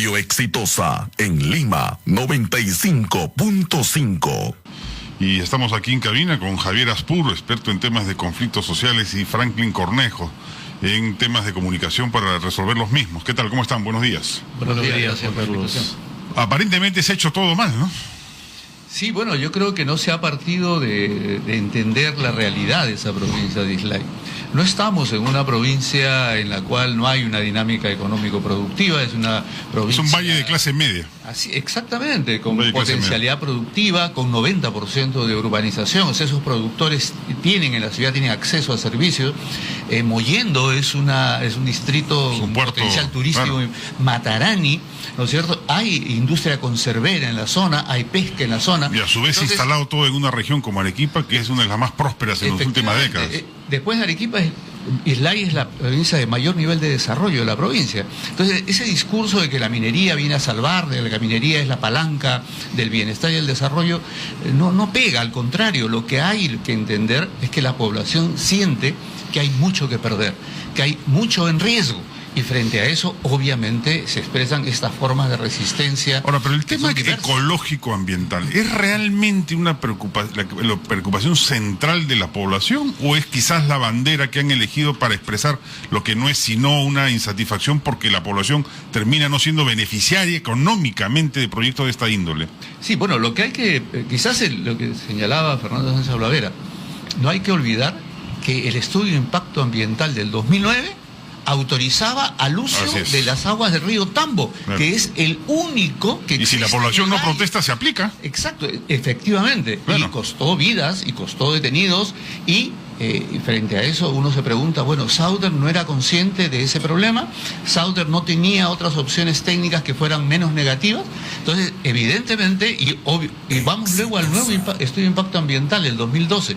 Radio Exitosa en Lima 95.5. Y estamos aquí en cabina con Javier Aspuro, experto en temas de conflictos sociales, y Franklin Cornejo, en temas de comunicación para resolver los mismos. ¿Qué tal? ¿Cómo están? Buenos días. Buenos días, Juan Carlos. Aparentemente se ha hecho todo mal, ¿no? Sí, bueno, yo creo que no se ha partido de entender la realidad de esa provincia de Islay. No estamos en una provincia en la cual no hay una dinámica económico-productiva, es una provincia... Es un valle de clase media. Así, exactamente, con potencialidad productiva, con 90% de urbanización. O sea, esos productores tienen acceso a servicios. Mollendo es un distrito con potencial turístico, claro. Matarani, ¿no es cierto? Hay industria conservera en la zona, hay pesca en la zona. Y a su vez instalado todo en una región como Arequipa, que es una de las más prósperas en las últimas décadas. Después de Arequipa, Islay es la provincia de mayor nivel de desarrollo de la provincia. Entonces, ese discurso de que la minería viene a salvar, de que la minería es la palanca del bienestar y el desarrollo, no pega. Al contrario, lo que hay que entender es que la población siente que hay mucho que perder, que hay mucho en riesgo. Y frente a eso, obviamente, se expresan estas formas de resistencia. Ahora, pero el tema ecológico-ambiental, ¿es realmente una preocupación central de la población? ¿O es quizás la bandera que han elegido para expresar lo que no es sino una insatisfacción porque la población termina no siendo beneficiaria económicamente de proyectos de esta índole? Sí, bueno, lo que hay que, quizás lo que señalaba Fernando Sánchez Blavera, no hay que olvidar que el estudio de impacto ambiental del 2009 autorizaba al uso de las aguas del río Tambo, claro, que es el único que existe. Y si la población no protesta, se aplica. Exacto, efectivamente. Bueno. Y costó vidas, y costó detenidos, y frente a eso uno se pregunta, bueno, Sauder no era consciente de ese problema, Sauder no tenía otras opciones técnicas que fueran menos negativas. Entonces, evidentemente, y vamos luego al nuevo estudio de impacto ambiental del 2012.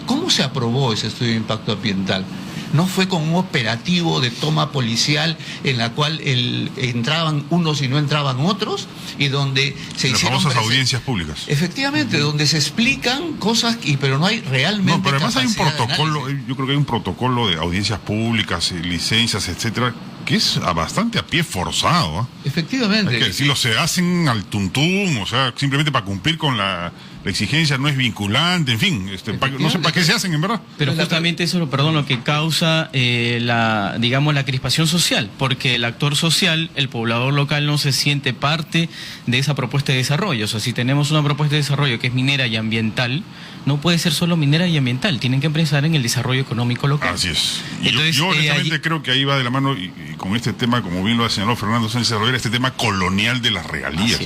¿Cómo se aprobó ese estudio de impacto ambiental? No fue con un operativo de toma policial en la cual entraban unos y no entraban otros, y donde se hicieron las famosas audiencias públicas. Efectivamente, donde se explican cosas, pero no hay realmente. No, pero además hay un protocolo, yo creo que hay un protocolo de audiencias públicas, licencias, etcétera, que es bastante a pie forzado, ¿eh? Efectivamente. Es que decirlo, se hacen al tuntum, o sea, simplemente para cumplir con la exigencia, no es vinculante, en fin, no sé para qué se hacen, en verdad. Pero justamente eso, lo que causa la crispación social, porque el actor social, el poblador local, no se siente parte de esa propuesta de desarrollo. O sea, si tenemos una propuesta de desarrollo que es minera y ambiental, no puede ser solo minera y ambiental, tienen que pensar en el desarrollo económico local. Así es. Y entonces, yo honestamente creo que ahí va de la mano, y con este tema, como bien lo ha señalado Fernando Sánchez Blavera, este tema colonial de las regalías,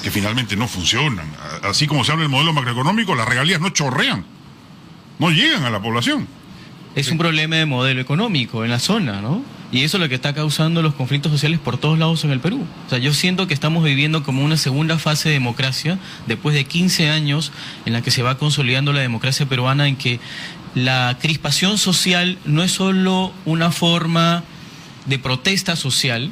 que finalmente no funcionan. Así como se habla del modelo macroeconómico, las regalías no chorrean, no llegan a la población. Es un problema de modelo económico en la zona, ¿no? Y eso es lo que está causando los conflictos sociales por todos lados en el Perú. O sea, yo siento que estamos viviendo como una segunda fase de democracia, después de 15 años en la que se va consolidando la democracia peruana, en que la crispación social no es solo una forma de protesta social,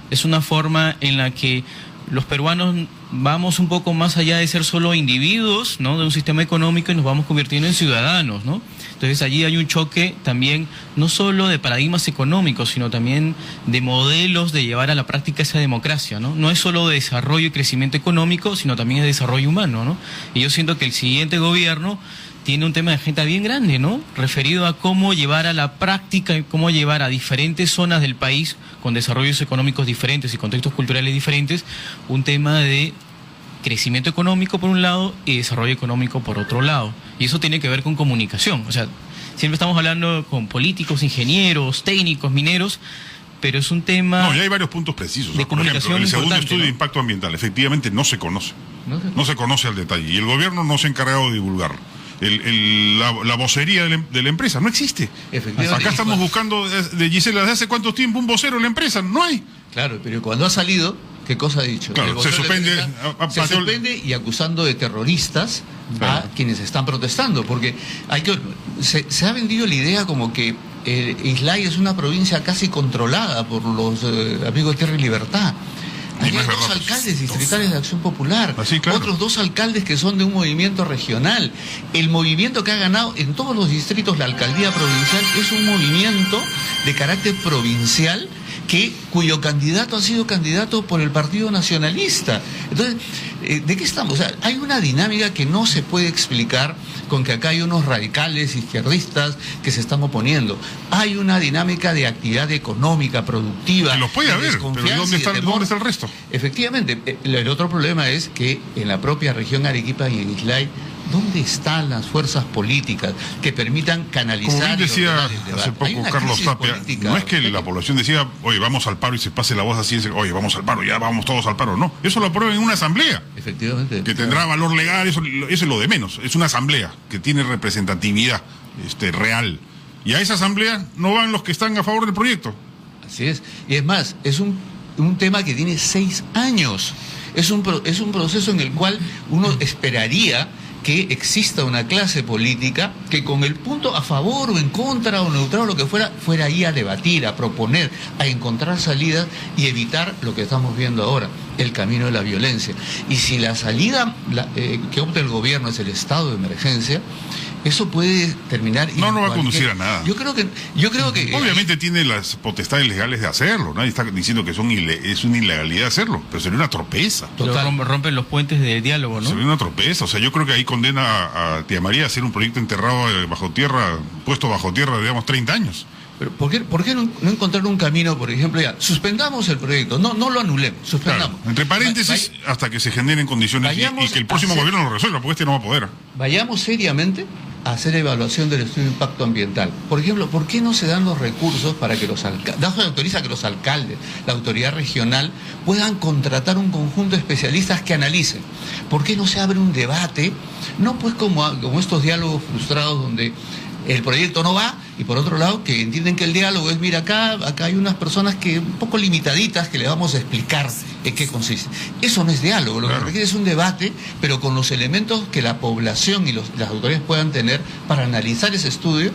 es una forma en la que los peruanos vamos un poco más allá de ser solo individuos, ¿no?, de un sistema económico, y nos vamos convirtiendo en ciudadanos, ¿no? Entonces allí hay un choque también, no solo de paradigmas económicos, sino también de modelos de llevar a la práctica esa democracia, ¿no? No es solo de desarrollo y crecimiento económico, sino también de desarrollo humano, ¿no? Y yo siento que el siguiente gobierno tiene un tema de agenda bien grande, ¿no?, referido a cómo llevar a la práctica, cómo llevar a diferentes zonas del país con desarrollos económicos diferentes y contextos culturales diferentes, un tema de crecimiento económico por un lado y desarrollo económico por otro lado. Y eso tiene que ver con comunicación. O sea, siempre estamos hablando con políticos, ingenieros, técnicos, mineros, pero es un tema... No, y hay varios puntos precisos. De comunicación. Por ejemplo, el segundo estudio, ¿no?, de impacto ambiental, efectivamente no se conoce. No se conoce al detalle. Y el gobierno no se ha encargado de divulgarlo. La vocería de la empresa no existe. Acá estamos buscando de Gisela desde hace cuánto tiempo un vocero de la empresa, no hay. Claro, pero cuando ha salido, ¿qué cosa ha dicho? Claro, se suspende y acusando de terroristas a quienes están protestando, porque se ha vendido la idea como que Islay es una provincia casi controlada por los amigos de Tierra y Libertad. Hay dos alcaldes distritales de Acción Popular, claro, otros dos alcaldes que son de un movimiento regional. El movimiento que ha ganado en todos los distritos la alcaldía provincial es un movimiento de carácter provincial cuyo candidato ha sido candidato por el Partido Nacionalista. Entonces, ¿de qué estamos? O sea, hay una dinámica que no se puede explicar con que acá hay unos radicales izquierdistas que se están oponiendo. Hay una dinámica de actividad económica, productiva. Que los puede haber, pero ¿dónde está el resto? Efectivamente, el otro problema es que en la propia región Arequipa y en Islay, ¿dónde están las fuerzas políticas que permitan canalizar? Como bien decía el debate? hace poco Carlos Tapia, política, no es que la población decida, oye, vamos al paro y se pase la voz así, oye, vamos al paro, ya vamos todos al paro. No, eso lo aprueban en una asamblea. Efectivamente. Que tendrá valor legal, eso es lo de menos. Es una asamblea que tiene representatividad real. Y a esa asamblea no van los que están a favor del proyecto. Así es. Y es más, es un tema que tiene 6 años. Es un proceso en el cual uno esperaría que exista una clase política que con el punto a favor o en contra o neutral o lo que fuera ahí a debatir, a proponer, a encontrar salidas y evitar lo que estamos viendo ahora, el camino de la violencia. Y si la salida que opta el gobierno es el estado de emergencia, eso puede terminar... No va a conducir a nada. Yo creo que obviamente tiene las potestades legales de hacerlo. Nadie está diciendo que es una ilegalidad hacerlo, pero sería una torpeza. Total. Rompen los puentes de diálogo, ¿no? Sería una torpeza. O sea, yo creo que ahí condena a Tía María a hacer un proyecto enterrado bajo tierra, puesto bajo tierra, digamos, 30 años. Pero ¿por qué no encontrar un camino, por ejemplo, ya, suspendamos el proyecto, no lo anulemos, suspendamos. Claro, entre paréntesis, hasta que se generen condiciones y que el próximo gobierno lo resuelva, porque no va a poder. Vayamos seriamente a hacer evaluación del estudio de impacto ambiental. Por ejemplo, ¿por qué no se dan los recursos para que autoriza que los alcaldes, la autoridad regional, puedan contratar un conjunto de especialistas que analicen? ¿Por qué no se abre un debate? No pues como estos diálogos frustrados donde el proyecto no va, y por otro lado que entienden que el diálogo es, mira, acá hay unas personas que un poco limitaditas que le vamos a explicar en qué consiste. Eso no es diálogo, lo que requiere es un debate, pero con los elementos que la población y las autoridades puedan tener para analizar ese estudio.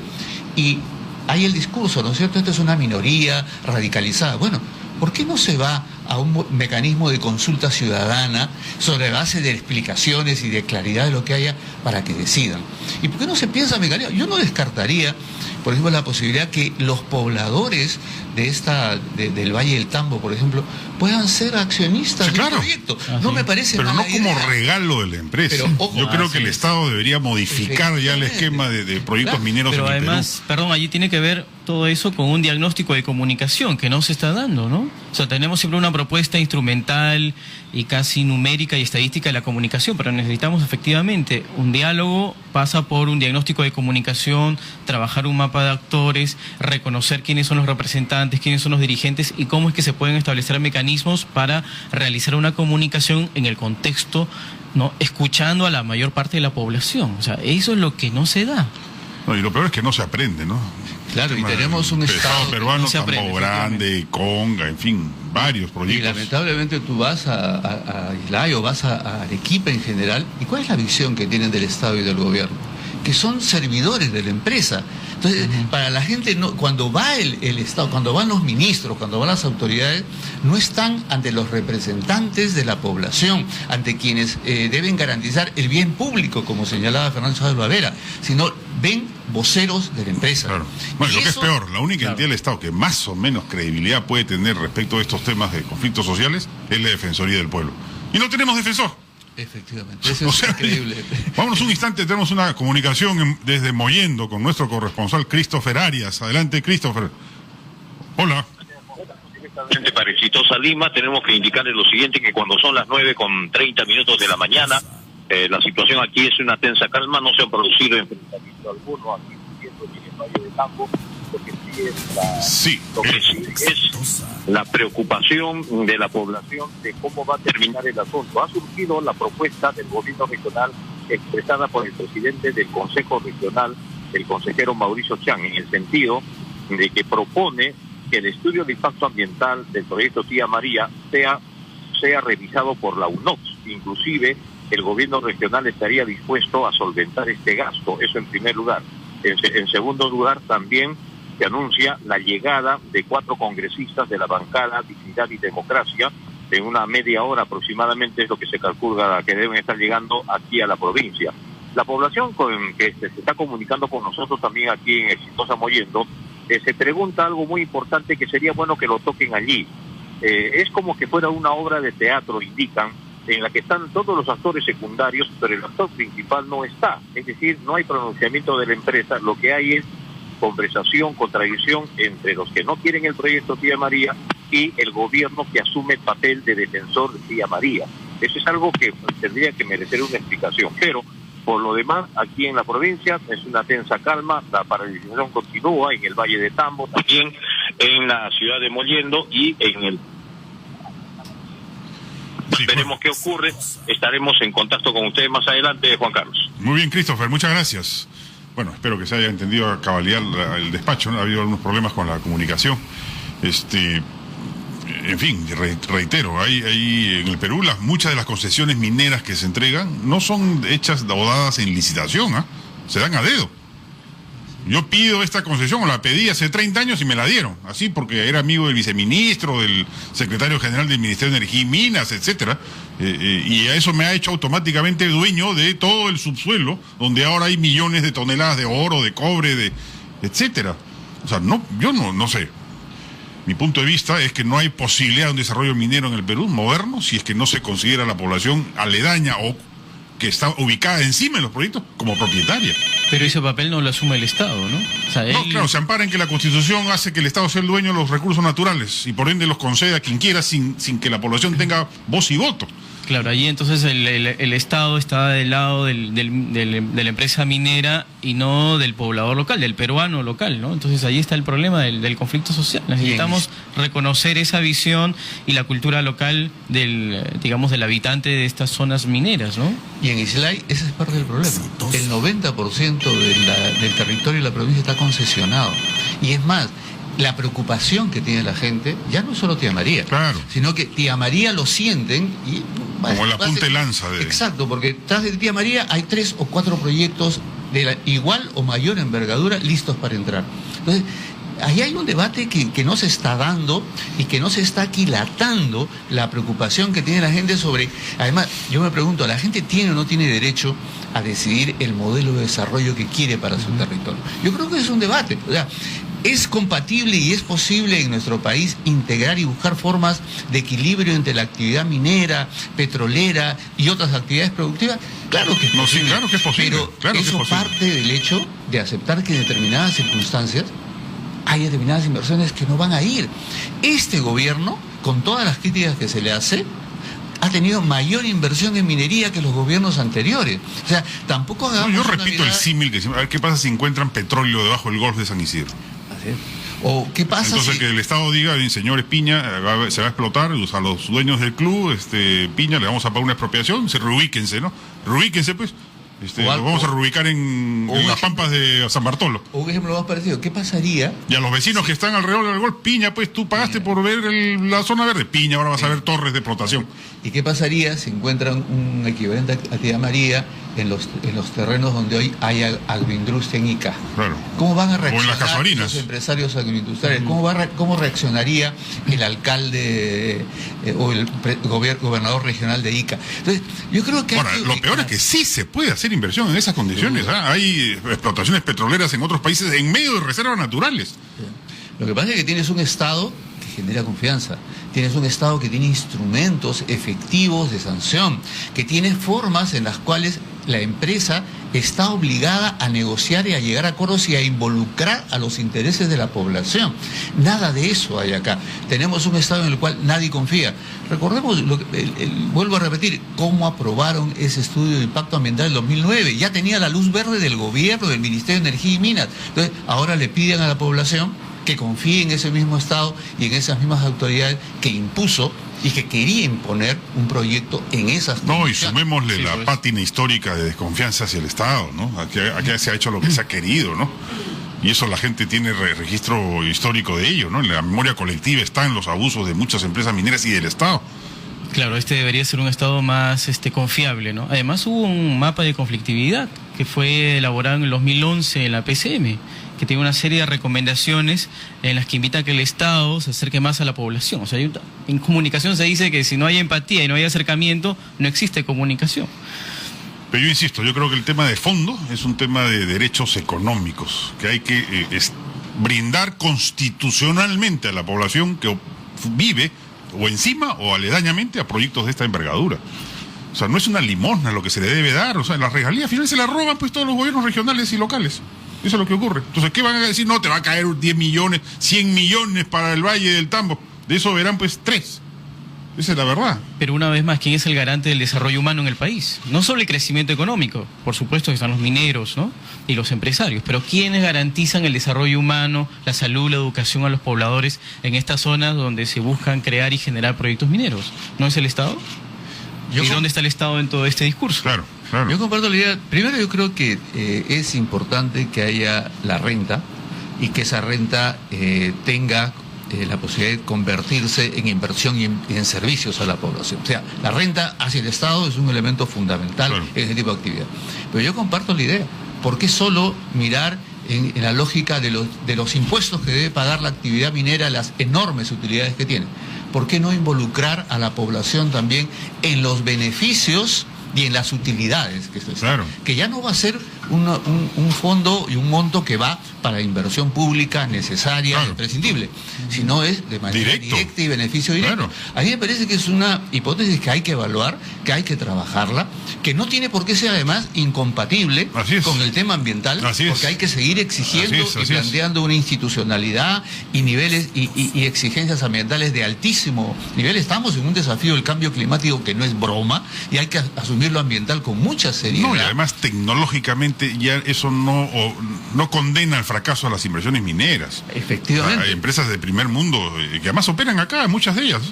Y hay el discurso, ¿no es cierto? Esta es una minoría radicalizada. Bueno, ¿por qué no se va a un mecanismo de consulta ciudadana sobre base de explicaciones y de claridad de lo que haya para que decidan? ¿Y por qué no se piensa mecanismo? Yo no descartaría, por ejemplo, la posibilidad que los pobladores del Valle del Tambo, por ejemplo, puedan ser accionistas del proyecto. No me parece pero mala no como idea. Regalo de la empresa. Pero, ojo, yo creo que el Estado debería modificar ya el esquema de proyectos mineros pero en el además, Perú. allí tiene que ver todo eso con un diagnóstico de comunicación que no se está dando, ¿no? O sea, tenemos siempre una propuesta instrumental y casi numérica y estadística de la comunicación, pero necesitamos efectivamente un diálogo, pasa por un diagnóstico de comunicación, trabajar un mapa de actores, reconocer quiénes son los representantes, quiénes son los dirigentes y cómo es que se pueden establecer mecanismos para realizar una comunicación en el contexto, ¿no?, escuchando a la mayor parte de la población. O sea, eso es lo que no se da. No, y lo peor es que no se aprende, ¿no? Claro, y tenemos un Estado peruano, no se aprende, Tambo Grande, Conga, en fin, varios Y proyectos. lamentablemente tú vas a Islay o vas a Arequipa en general, ¿y cuál es la visión que tienen del Estado y del gobierno? Que son servidores de la empresa. Entonces, para la gente, cuando va el Estado, cuando van los ministros, cuando van las autoridades, no están ante los representantes de la población, ante quienes deben garantizar el bien público, como señalaba Fernando Chávez Loavera, sino ven voceros de la empresa. Claro. Bueno, lo que es peor, la única entidad del Estado que más o menos credibilidad puede tener respecto a estos temas de conflictos sociales es la Defensoría del Pueblo. Y no tenemos defensor. Efectivamente, eso es increíble. Vámonos un instante, tenemos una comunicación desde Mollendo con nuestro corresponsal Christopher Arias. Adelante, Christopher. Hola. Para Exitosa Lima tenemos que indicarles lo siguiente, que cuando son las 9:30 de la mañana, la situación aquí es una tensa calma, no se han producido enfrentamientos alguno aquí en el Valle de Tambo. Lo que sí es la preocupación de la población de cómo va a terminar el asunto. Ha surgido la propuesta del gobierno regional expresada por el presidente del Consejo Regional, el consejero Mauricio Chan, en el sentido de que propone que el estudio de impacto ambiental del proyecto Tía María sea revisado por la UNOPS. Inclusive el gobierno regional estaría dispuesto a solventar este gasto, eso en primer lugar. En segundo lugar, también se anuncia la llegada de 4 congresistas de la bancada Dignidad y Democracia, en una media hora aproximadamente es lo que se calcula que deben estar llegando aquí a la provincia. La población que se está comunicando con nosotros también aquí en Exitosa Mollendo se pregunta algo muy importante que sería bueno que lo toquen allí. Es como que fuera una obra de teatro, indican, en la que están todos los actores secundarios, pero el actor principal no está. Es decir, no hay pronunciamiento de la empresa, lo que hay es conversación, contradicción entre los que no quieren el proyecto Tía María y el gobierno que asume el papel de defensor de Tía María. Eso es algo que tendría que merecer una explicación, pero por lo demás, aquí en la provincia es una tensa calma, la paralización continúa en el Valle de Tambo, también en la ciudad de Mollendo y en el... Sí, veremos qué ocurre, estaremos en contacto con ustedes más adelante, Juan Carlos. Muy bien, Christopher, muchas gracias. Bueno, espero que se haya entendido a cabalidad el despacho, ¿no? Ha habido algunos problemas con la comunicación. En fin, reitero, hay en el Perú muchas de las concesiones mineras que se entregan no son hechas o dadas en licitación, ¿ah? Se dan a dedo. Yo pido esta concesión, o la pedí hace 30 años y me la dieron, así porque era amigo del viceministro, del secretario general del Ministerio de Energía y Minas, etcétera, y a eso me ha hecho automáticamente dueño de todo el subsuelo, donde ahora hay millones de toneladas de oro, de cobre, etcétera. O sea, yo no sé. Mi punto de vista es que no hay posibilidad de un desarrollo minero en el Perú moderno si es que no se considera la población aledaña o que está ubicada encima de los proyectos como propietaria. Pero ese papel no lo asume el Estado, ¿no? O sea, No, claro, se ampara en que la Constitución hace que el Estado sea el dueño de los recursos naturales y por ende los concede a quien quiera sin que la población tenga voz y voto. Claro, allí entonces el Estado está del lado de la empresa minera y no del poblador local, del peruano local, ¿no? Entonces ahí está el problema del conflicto social. Necesitamos reconocer esa visión y la cultura local del habitante de estas zonas mineras, ¿no? Y en Islay ese es parte del problema. El 90% del territorio de la provincia está concesionado. Y es más, la preocupación que tiene la gente, ya no es solo Tía María, claro, sino que Tía María lo sienten y... Como la punta de lanza de... Exacto, porque tras de Tía María hay 3 o 4 proyectos de la igual o mayor envergadura listos para entrar. Entonces, ahí hay un debate que no se está dando y que no se está aquilatando la preocupación que tiene la gente sobre... Además, yo me pregunto, ¿la gente tiene o no tiene derecho a decidir el modelo de desarrollo que quiere para su territorio? Yo creo que es un debate. O sea, ¿es compatible y es posible en nuestro país integrar y buscar formas de equilibrio entre la actividad minera, petrolera y otras actividades productivas? Claro que es posible. Sí, claro que es posible. Pero claro eso que es posible. parte del hecho de aceptar que en determinadas circunstancias hay determinadas inversiones que no van a ir. Este gobierno, con todas las críticas que se le hace, ha tenido mayor inversión en minería que los gobiernos anteriores. O sea, tampoco hagamos... Yo repito el símil que a ver qué pasa si encuentran petróleo debajo del Golfo de San Isidro. O qué pasa entonces si... que el Estado diga, bien, señores Piña, se va a explotar, a los dueños del club, Piña, le vamos a pagar una expropiación, reubíquense, ¿no? Reubíquense, pues. Los vamos a reubicar en las pampas de San Bartolo. O un ejemplo más parecido, ¿qué pasaría? Y a los vecinos que están alrededor del Golfo, Piña, pues tú pagaste por ver la zona verde, Piña, ahora vas a ver torres de explotación. ¿Y qué pasaría si encuentran un equivalente a Tía María en los terrenos donde hoy hay agroindustria en Ica? Claro. ¿Cómo van a reaccionar o en las casuarinas. los empresarios agroindustriales? ¿Cómo reaccionaría el alcalde o el gobernador regional de Ica? Entonces, yo creo que... Ahora, lo peor es que sí se puede hacer inversión en esas condiciones. Hay explotaciones petroleras en otros países en medio de reservas naturales. Lo que pasa es que tienes un Estado que genera confianza, tienes un Estado que tiene instrumentos efectivos de sanción, que tiene formas en las cuales la empresa está obligada a negociar y a llegar a acuerdos y a involucrar a los intereses de la población. Nada de eso hay acá. Tenemos un Estado en el cual nadie confía. Recordemos, vuelvo a repetir, cómo aprobaron ese estudio de impacto ambiental del 2009. Ya tenía la luz verde del gobierno, del Ministerio de Energía y Minas. Entonces, ahora le piden a la población que confíe en ese mismo Estado y en esas mismas autoridades que impuso y que quería imponer un proyecto en esas No, y condiciones. sumémosle Sí, la pues. pátina histórica de desconfianza hacia el Estado, ¿no? Aquí se ha hecho lo que se ha querido, ¿no? Y eso la gente tiene registro histórico de ello, ¿no? En la memoria colectiva están los abusos de muchas empresas mineras y del Estado. Claro, debería ser un Estado más confiable, ¿no? Además hubo un mapa de conflictividad que fue elaborado en el 2011 en la PCM, que tiene una serie de recomendaciones en las que invita a que el Estado se acerque más a la población. O sea, en comunicación se dice que si no hay empatía y no hay acercamiento, no existe comunicación. Pero yo insisto, yo creo que el tema de fondo es un tema de derechos económicos, que hay que brindar constitucionalmente a la población que vive o encima o aledañamente a proyectos de esta envergadura. O sea, no es una limosna lo que se le debe dar, o sea, las regalías al final se las roban pues todos los gobiernos regionales y locales. Eso es lo que ocurre. Entonces, ¿qué van a decir? No, te va a caer 10 millones, 100 millones para el Valle del Tambo. De eso verán pues 3. Esa es la verdad. Pero una vez más, ¿quién es el garante del desarrollo humano en el país? No solo el crecimiento económico, por supuesto que están los mineros, ¿no? Y los empresarios, pero ¿quiénes garantizan el desarrollo humano, la salud, la educación a los pobladores en estas zonas donde se buscan crear y generar proyectos mineros? ¿No es el Estado? ¿Y dónde está el Estado en todo este discurso? Claro, claro. Yo comparto la idea. Primero, yo creo que es importante que haya la renta y que esa renta tenga la posibilidad de convertirse en inversión y en servicios a la población. O sea, la renta hacia el Estado es un elemento fundamental en ese tipo de actividad. Pero yo comparto la idea. ¿Por qué solo mirar en la lógica de los impuestos que debe pagar la actividad minera, las enormes utilidades que tiene? ¿Por qué no involucrar a la población también en los beneficios y en las utilidades que esto es? Claro. Que ya no va a ser un fondo y un monto que va para inversión pública necesaria, claro, imprescindible, sino es de manera directa y beneficio directo. Claro. A mí me parece que es una hipótesis que hay que evaluar, que hay que trabajarla, que no tiene por qué ser además incompatible con el tema ambiental, porque hay que seguir exigiendo y planteando una institucionalidad y niveles y exigencias ambientales de altísimo nivel. Estamos en un desafío del cambio climático que no es broma y hay que asumir lo ambiental con mucha seriedad. No, y además tecnológicamente ya eso no condena el fracaso a las inversiones mineras. Efectivamente. Hay empresas de primer mundo que además operan acá, muchas de ellas.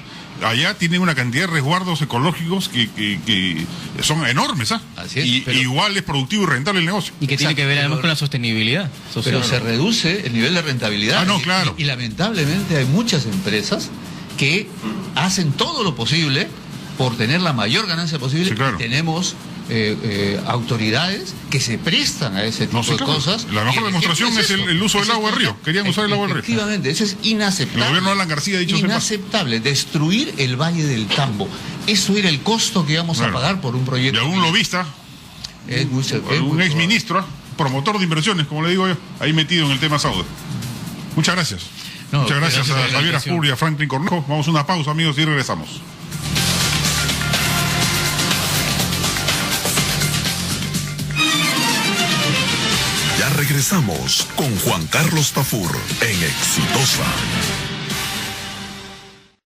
Allá tienen una cantidad de resguardos ecológicos que son enormes, ¿ah? Así es, y igual es productivo y rentable el negocio. Y que tiene que ver además con la sostenibilidad social. Pero se reduce el nivel de rentabilidad. Claro. Y lamentablemente hay muchas empresas que hacen todo lo posible por tener la mayor ganancia posible. Sí, claro. Y tenemos autoridades que se prestan a ese tipo de cosas. La mejor demostración es el uso del agua del río. Querían usar el agua del río. Efectivamente, eso es inaceptable. El gobierno de Alan García ha dicho inaceptable. Destruir el Valle del Tambo. Eso era el costo que íbamos a pagar por un proyecto. Y algún lobista, un exministro, promotor de inversiones, como le digo yo, ahí metido en el tema Sauder. Muchas gracias. Muchas gracias a Javier Ascur y a Franklin Cornejo. Vamos a una pausa, amigos, y regresamos. Ya regresamos con Juan Carlos Tafur en Exitosa.